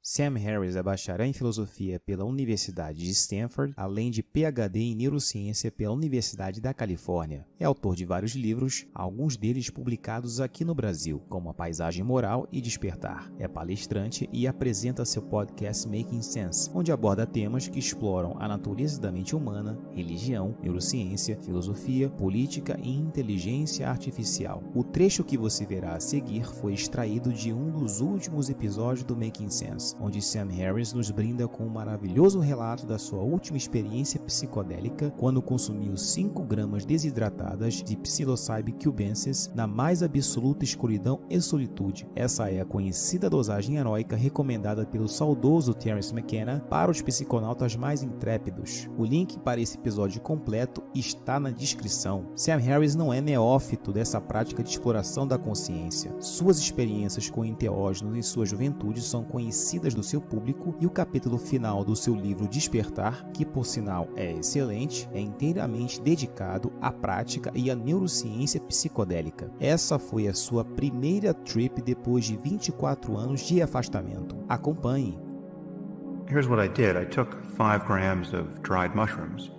Sam Harris é bacharel em filosofia pela Universidade de Stanford, além de PhD em neurociência pela Universidade da Califórnia. É autor de vários livros, alguns deles publicados aqui no Brasil, como A Paisagem Moral e Despertar. É palestrante e apresenta seu podcast Making Sense, onde aborda temas que exploram a natureza da mente humana, religião, neurociência, filosofia, política e inteligência artificial. O trecho que você verá a seguir foi extraído de um dos últimos episódios do Making Sense, onde Sam Harris nos brinda com um maravilhoso relato da sua última experiência psicodélica quando consumiu 5 gramas desidratadas de psilocibina cubensis na mais absoluta escuridão e solitude. Essa é a conhecida dosagem heróica recomendada pelo saudoso Terence McKenna para os psiconautas mais intrépidos. O link para esse episódio completo está na descrição. Sam Harris não é neófito dessa prática de exploração da consciência. Suas experiências com enteógenos em sua juventude são conhecidas do seu público e o capítulo final do seu livro Despertar, que por sinal é excelente, é inteiramente dedicado à prática e à neurociência psicodélica. Essa foi a sua primeira trip depois de 24 anos de afastamento. Acompanhe. Here's what I did. I took 5 grams of dried mushrooms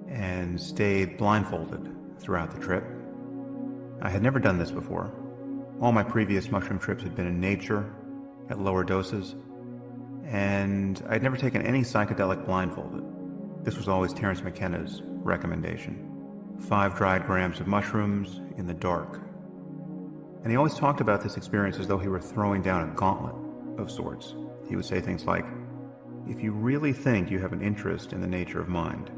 and stayed blindfolded throughout the trip. I had never done this before. All my previous mushroom trips had been in nature, at lower doses, and I'd never taken any psychedelic blindfolded. This was always Terence McKenna's recommendation. 5 dried grams of mushrooms in the dark. And he always talked about this experience as though he were throwing down a gauntlet of sorts. He would say things like, if you really think you have an interest in the nature of mind,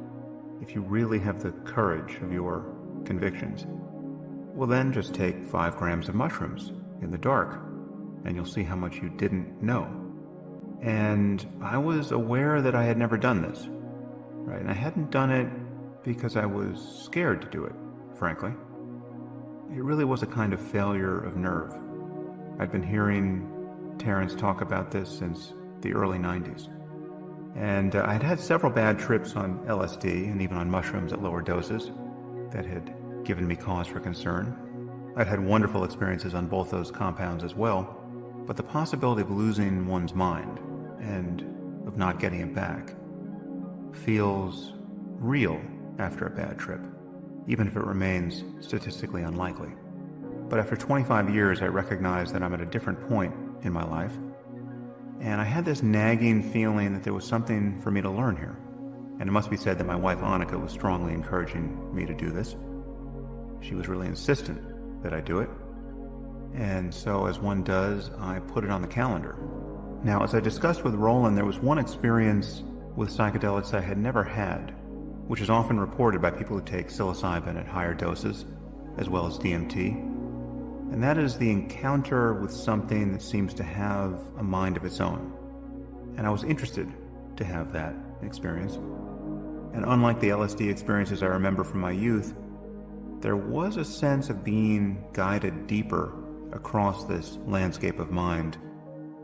if you really have the courage of your convictions, well then just take 5 grams of mushrooms in the dark, and you'll see how much you didn't know. And I was aware that I had never done this, right? And I hadn't done it because I was scared to do it, frankly. It really was a kind of failure of nerve. I'd been hearing Terence talk about this since the early 90s. And I'd had several bad trips on LSD and even on mushrooms at lower doses that had given me cause for concern. I'd had wonderful experiences on both those compounds as well, but the possibility of losing one's mind and of not getting it back feels real after a bad trip, even if it remains statistically unlikely. But after 25 years, I recognize that I'm at a different point in my life, and I had this nagging feeling that there was something for me to learn here. And it must be said that my wife Annika was strongly encouraging me to do this. She was really insistent that I do it. And so, as one does, I put it on the calendar. Now, as I discussed with Roland, there was one experience with psychedelics I had never had, which is often reported by people who take psilocybin at higher doses, as well as DMT, and that is the encounter with something that seems to have a mind of its own. And I was interested to have that experience. And unlike the LSD experiences I remember from my youth, there was a sense of being guided deeper across this landscape of mind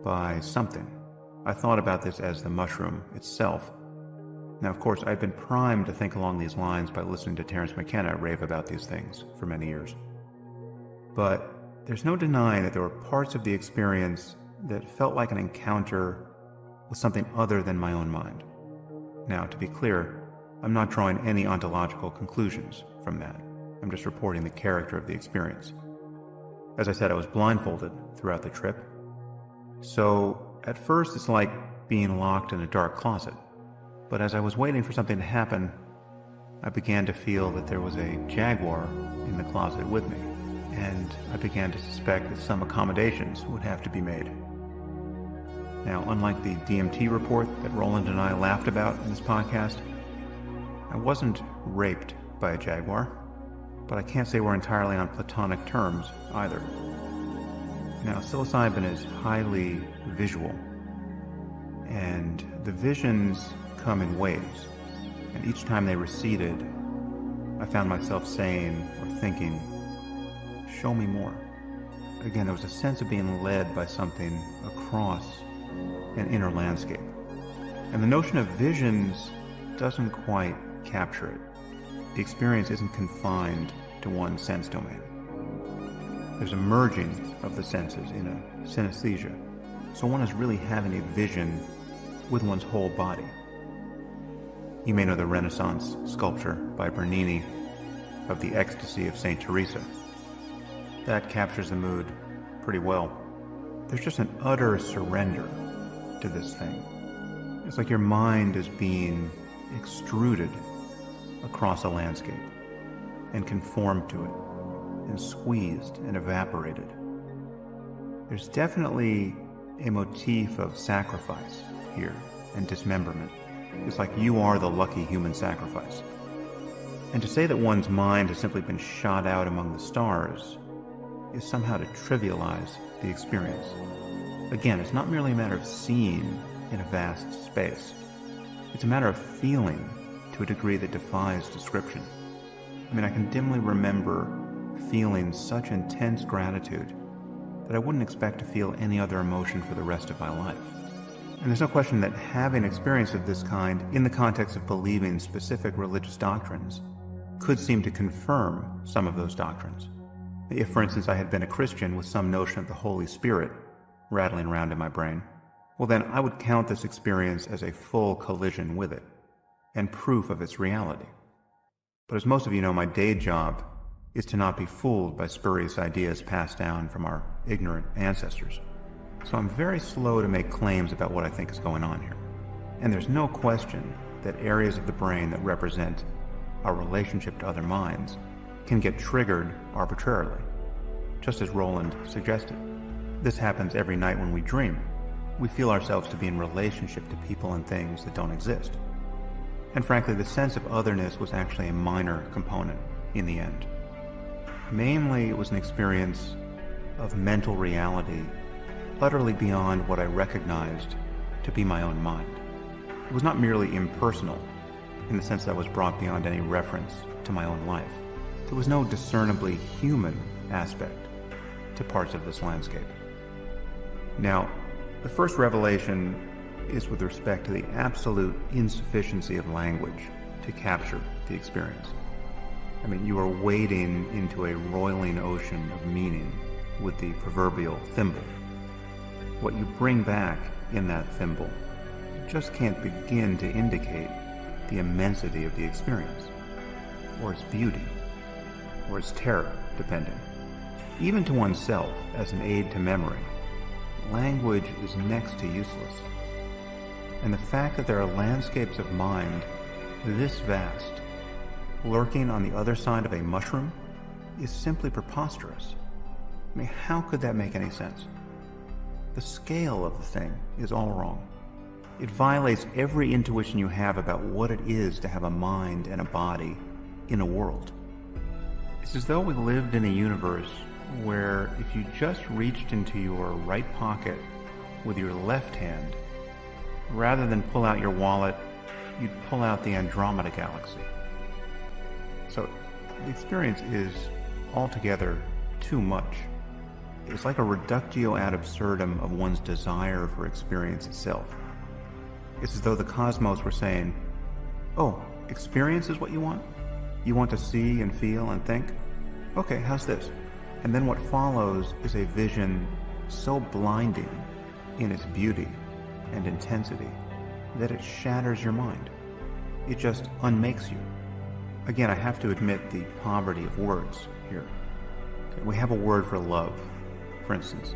by something. I thought about this as the mushroom itself. Now, of course, I'd been primed to think along these lines by listening to Terence McKenna rave about these things for many years. But there's no denying that there were parts of the experience that felt like an encounter with something other than my own mind. Now, to be clear, I'm not drawing any ontological conclusions from that. I'm just reporting the character of the experience. As I said, I was blindfolded throughout the trip. So, at first, it's like being locked in a dark closet. But as I was waiting for something to happen, I began to feel that there was a jaguar in the closet with me, and I began to suspect that some accommodations would have to be made. Now, unlike the DMT report that Roland and I laughed about in this podcast, I wasn't raped by a jaguar, but I can't say we're entirely on platonic terms either. Now, psilocybin is highly visual, and the visions come in waves, and each time they receded, I found myself saying or thinking, show me more. Again, there was a sense of being led by something across an inner landscape. And the notion of visions doesn't quite capture it. The experience isn't confined to one sense domain. There's a merging of the senses in a synesthesia. so one is really having a vision with one's whole body. You may know the Renaissance sculpture by Bernini of the Ecstasy of St. Teresa. That captures the mood pretty well. There's just an utter surrender to this thing. It's like your mind is being extruded across a landscape and conformed to it and squeezed and evaporated. There's definitely a motif of sacrifice here and dismemberment. It's like you are the lucky human sacrifice. And to say that one's mind has simply been shot out among the stars is somehow to trivialize the experience. Again, it's not merely a matter of seeing in a vast space. It's a matter of feeling to a degree that defies description. I mean, I can dimly remember feeling such intense gratitude that I wouldn't expect to feel any other emotion for the rest of my life. And there's no question that having experience of this kind in the context of believing specific religious doctrines could seem to confirm some of those doctrines. If, for instance, I had been a Christian with some notion of the Holy Spirit rattling around in my brain, well then I would count this experience as a full collision with it, and proof of its reality. But as most of you know, my day job is to not be fooled by spurious ideas passed down from our ignorant ancestors. So I'm very slow to make claims about what I think is going on here. And there's no question that areas of the brain that represent our relationship to other minds can get triggered arbitrarily, just as Roland suggested. This happens every night when we dream. We feel ourselves to be in relationship to people and things that don't exist. And frankly, the sense of otherness was actually a minor component in the end. Mainly, it was an experience of mental reality utterly beyond what I recognized to be my own mind. It was not merely impersonal, in the sense that I was brought beyond any reference to my own life. There was no discernibly human aspect to parts of this landscape. Now, the first revelation is with respect to the absolute insufficiency of language to capture the experience. I mean, you are wading into a roiling ocean of meaning with the proverbial thimble. What you bring back in that thimble just can't begin to indicate the immensity of the experience, or its beauty, or its terror, depending. Even to oneself, as an aid to memory, language is next to useless. And the fact that there are landscapes of mind this vast, lurking on the other side of a mushroom, is simply preposterous. I mean, how could that make any sense? The scale of the thing is all wrong. It violates every intuition you have about what it is to have a mind and a body in a world. It's as though we lived in a universe where if you just reached into your right pocket with your left hand, rather than pull out your wallet, you'd pull out the Andromeda Galaxy. So the experience is altogether too much. It's like a reductio ad absurdum of one's desire for experience itself. It's as though the cosmos were saying, oh, experience is what you want? You want to see and feel and think? Okay, how's this? And then what follows is a vision so blinding in its beauty and intensity that it shatters your mind. It just unmakes you. Again, I have to admit the poverty of words here. We have a word for love, for instance.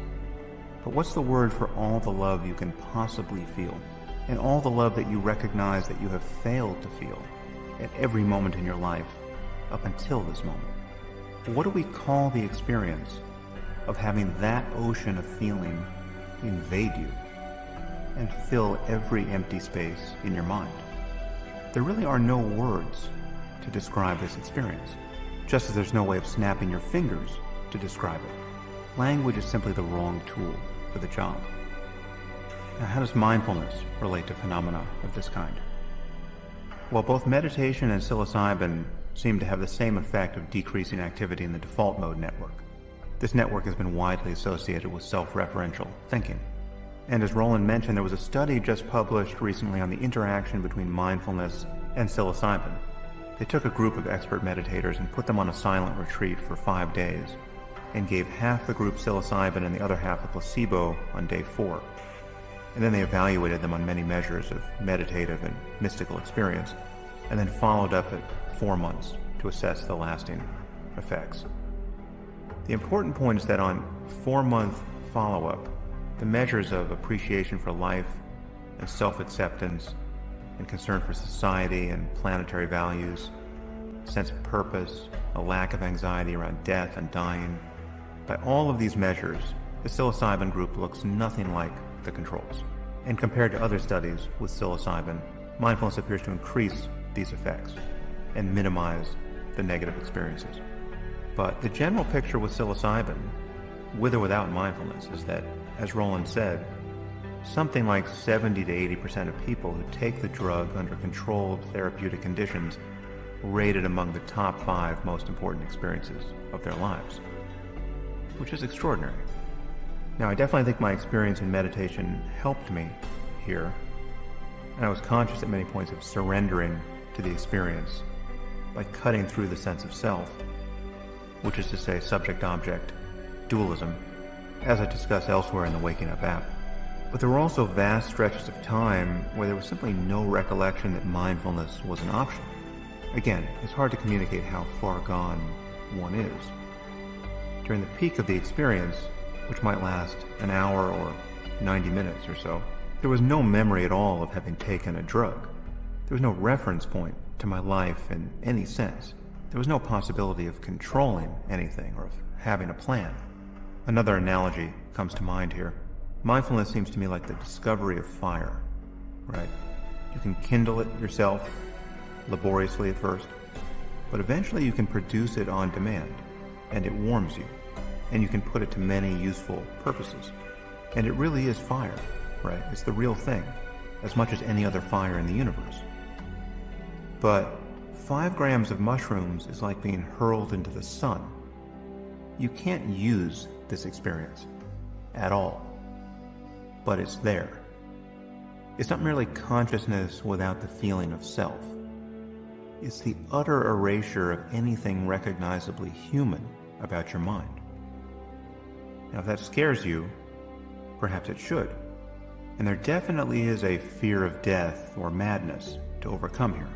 But what's the word for all the love you can possibly feel? And all the love that you recognize that you have failed to feel at every moment in your life up until this moment? What do we call the experience of having that ocean of feeling invade you and fill every empty space in your mind? There really are no words to describe this experience, just as there's no way of snapping your fingers to describe it. Language is simply the wrong tool for the job. Now, how does mindfulness relate to phenomena of this kind? Well, both meditation and psilocybin seem to have the same effect of decreasing activity in the default mode network. This network has been widely associated with self-referential thinking. And as Roland mentioned, there was a study just published recently on the interaction between mindfulness and psilocybin. They took a group of expert meditators and put them on a silent retreat for 5 days. and gave half the group psilocybin and the other half a placebo on day 4. And then they evaluated them on many measures of meditative and mystical experience, and then followed up at 4 months to assess the lasting effects. The important point is that on 4-month follow-up, the measures of appreciation for life and self-acceptance and concern for society and planetary values, sense of purpose, a lack of anxiety around death and dying, by all of these measures, the psilocybin group looks nothing like the controls. And compared to other studies with psilocybin, mindfulness appears to increase these effects and minimize the negative experiences. But the general picture with psilocybin, with or without mindfulness, is that, as Roland said, something like 70 to 80% of people who take the drug under controlled therapeutic conditions rate it among the top 5 most important experiences of their lives, which is extraordinary. Now, I definitely think my experience in meditation helped me here, and I was conscious at many points of surrendering to the experience by cutting through the sense of self, which is to say subject-object dualism, as I discuss elsewhere in the Waking Up app. But there were also vast stretches of time where there was simply no recollection that mindfulness was an option. Again, it's hard to communicate how far gone one is. During the peak of the experience, which might last an hour or 90 minutes or so, there was no memory at all of having taken a drug. There was no reference point to my life in any sense. There was no possibility of controlling anything or of having a plan. Another analogy comes to mind here. Mindfulness seems to me like the discovery of fire, right? You can kindle it yourself, laboriously at first, but eventually you can produce it on demand, and it warms you, and you can put it to many useful purposes. And it really is fire, right? It's the real thing, as much as any other fire in the universe. But 5 grams of mushrooms is like being hurled into the sun. You can't use this experience at all, but it's there. It's not merely consciousness without the feeling of self. It's the utter erasure of anything recognizably human about your mind. Now, if that scares you, perhaps it should. And there definitely is a fear of death or madness to overcome here,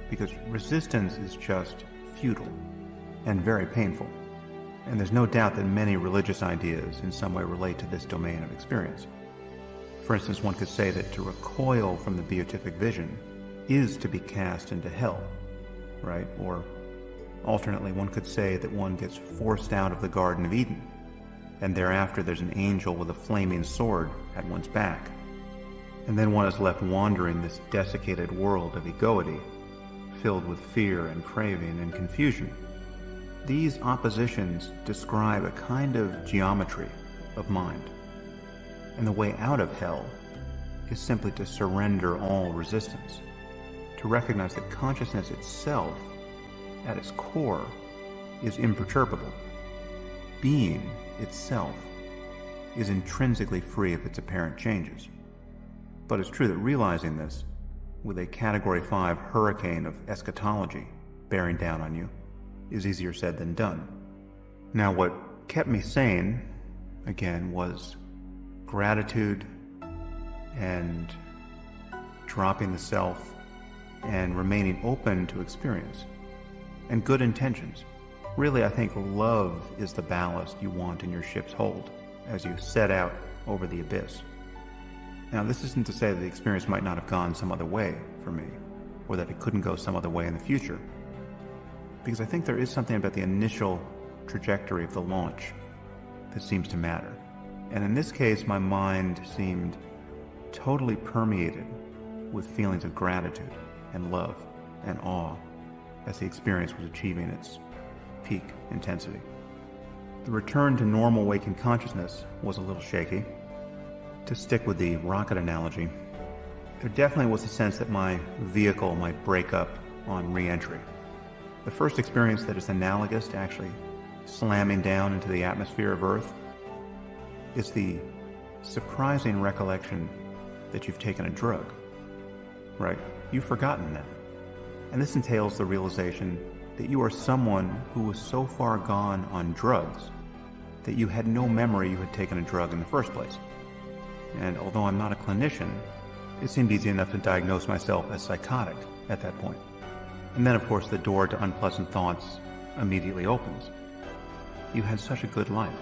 because resistance is just futile and very painful. And there's no doubt that many religious ideas in some way relate to this domain of experience. For instance, one could say that to recoil from the beatific vision is to be cast into hell, right? Or alternately, one could say that one gets forced out of the Garden of Eden, and thereafter there's an angel with a flaming sword at one's back. And then one is left wandering this desiccated world of egoity, filled with fear and craving and confusion. These oppositions describe a kind of geometry of mind. And the way out of hell is simply to surrender all resistance, to recognize that consciousness itself, at its core, is imperturbable. Being itself is intrinsically free of its apparent changes. But it's true that realizing this, with a Category 5 hurricane of eschatology bearing down on you, is easier said than done. Now, what kept me sane, again, was gratitude and dropping the self and remaining open to experience, and good intentions. Really, I think love is the ballast you want in your ship's hold as you set out over the abyss. Now, this isn't to say that the experience might not have gone some other way for me, or that it couldn't go some other way in the future, because I think there is something about the initial trajectory of the launch that seems to matter. And in this case, my mind seemed totally permeated with feelings of gratitude and love and awe as the experience was achieving its peak intensity. The return to normal waking consciousness was a little shaky. To stick with the rocket analogy, there definitely was a sense that my vehicle might break up on re-entry. The first experience that is analogous to actually slamming down into the atmosphere of Earth is the surprising recollection that you've taken a drug, right? You've forgotten that. And this entails the realization that you are someone who was so far gone on drugs that you had no memory you had taken a drug in the first place. And although I'm not a clinician, it seemed easy enough to diagnose myself as psychotic at that point. And then, of course, the door to unpleasant thoughts immediately opens. You had such a good life,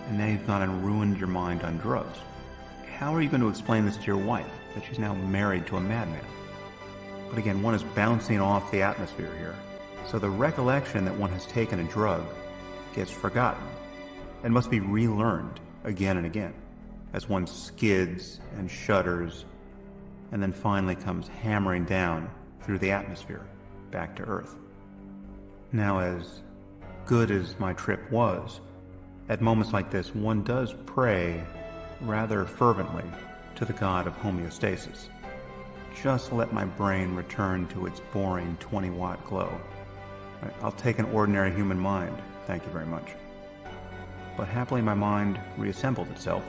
and now you've gone and ruined your mind on drugs. How are you going to explain this to your wife, that she's now married to a madman? But again, one is bouncing off the atmosphere here. So the recollection that one has taken a drug gets forgotten and must be relearned again and again as one skids and shudders and then finally comes hammering down through the atmosphere back to Earth. Now, as good as my trip was, at moments like this, one does pray rather fervently to the god of homeostasis. Just let my brain return to its boring 20-watt glow. I'll take an ordinary human mind, thank you very much. But happily my mind reassembled itself,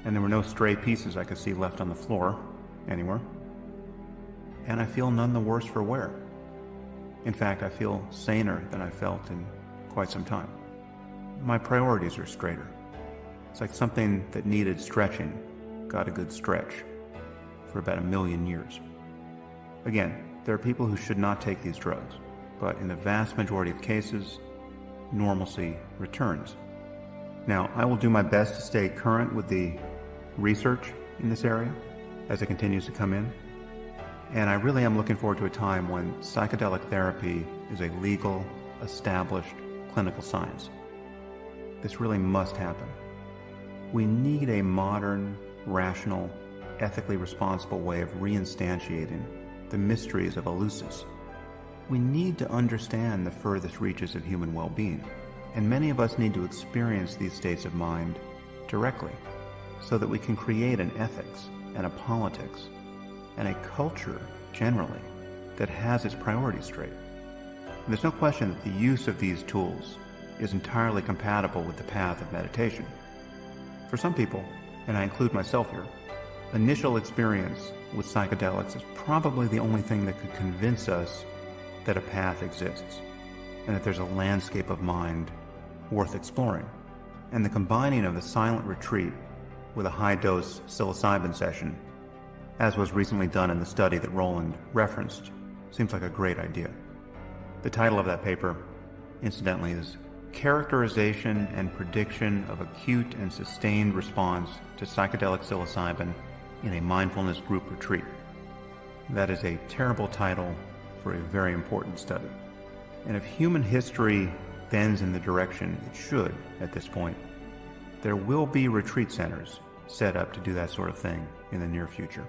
and there were no stray pieces I could see left on the floor anywhere. And I feel none the worse for wear. In fact, I feel saner than I felt in quite some time. My priorities are straighter. It's like something that needed stretching got a good stretch for about 1 million years. Again, there are people who should not take these drugs, but in the vast majority of cases, normalcy returns. Now, I will do my best to stay current with the research in this area as it continues to come in, and I really am looking forward to a time when psychedelic therapy is a legal, established clinical science. This really must happen. We need a modern, rational, ethically responsible way of reinstantiating the mysteries of Eleusis. We need to understand the furthest reaches of human well-being, and many of us need to experience these states of mind directly so that we can create an ethics and a politics and a culture generally that has its priorities straight. And there's no question that the use of these tools is entirely compatible with the path of meditation. For some people, and I include myself here, initial experience with psychedelics is probably the only thing that could convince us that a path exists and that there's a landscape of mind worth exploring. And the combining of a silent retreat with a high-dose psilocybin session, as was recently done in the study that Roland referenced, seems like a great idea. The title of that paper, incidentally, is Characterization and Prediction of Acute and Sustained Response to Psychedelic Psilocybin in a Mindfulness Group Retreat. That is a terrible title for a very important study. And if human history bends in the direction it should at this point, there will be retreat centers set up to do that sort of thing in the near future.